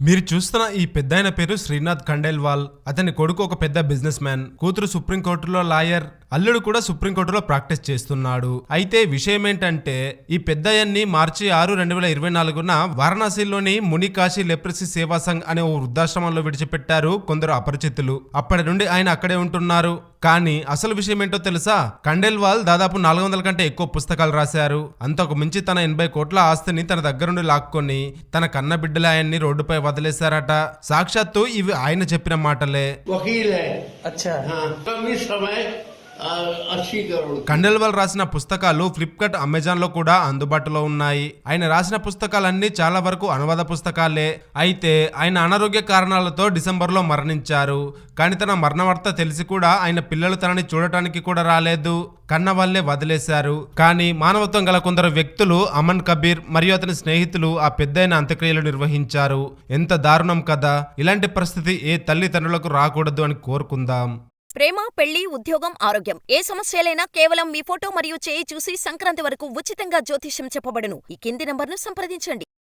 మీరు చూస్తున్న ఈ పెద్దాయన పేరు శ్రీనాథ్ ఖండేల్వాల్. అతని కొడుకు ఒక పెద్ద బిజినెస్ మ్యాన్, కూతురు సుప్రీంకోర్టులో లాయర్, అల్లుడు కూడా సుప్రీంకోర్టులో ప్రాక్టీస్ చేస్తున్నాడు. అయితే విషయం ఏంటంటే ఈ పెద్దయ్యన్ని మార్చి 6, 2024న వారణాసిలోని మునికాశీ లెప్రసీ సేవా సంఘ్ అనే ఓ వృద్ధాశ్రమంలో విడిచిపెట్టారు కొందరు అపరిచితులు. అప్పటి నుండి ఆయన అక్కడే ఉంటున్నారు. కానీ అసలు విషయం ఏంటో తెలుసా? ఖండేల్వాల్ దాదాపు 400 కంటే ఎక్కువ పుస్తకాలు రాశారు. అంతకు మించి తన 80 కోట్ల ఆస్తిని తన దగ్గరుండి లాక్కొని తన కన్న బిడ్డల ఆయన్ని రోడ్డుపై వదిలేశారట. సాక్షాత్తు ఇవి ఆయన చెప్పిన మాటలే. ఖండేల్వాల్ రాసిన పుస్తకాలు ఫ్లిప్కార్ట్, అమెజాన్ లో కూడా అందుబాటులో ఉన్నాయి. ఆయన రాసిన పుస్తకాలన్నీ చాలా వరకు అనువాద పుస్తకాలే. అయితే ఆయన అనారోగ్య కారణాలతో డిసెంబర్లో మరణించారు. కానీ తన మరణ వార్త తెలిసి కూడా ఆయన పిల్లలు తనని చూడటానికి కూడా రాలేదు. కన్న వాళ్లే వదిలేశారు. కానీ మానవత్వం గల కొందరు వ్యక్తులు, అమన్ కబీర్ మరియు అతని స్నేహితులు ఆ పెద్దయిన అంత్యక్రియలు నిర్వహించారు. ఎంత దారుణం కదా! ఇలాంటి పరిస్థితి ఏ తల్లిదండ్రులకు రాకూడదు అని కోరుకుందాం. ప్రేమ, పెళ్లి, ఉద్యోగం, ఆరోగ్యం ఏ సమస్యలైనా కేవలం మీ ఫోటో మరియు చేయి చూసి సంక్రాంతి వరకు ఉచితంగా జ్యోతిష్యం చెప్పబడును. ఈ కింది నంబర్ను సంప్రదించండి.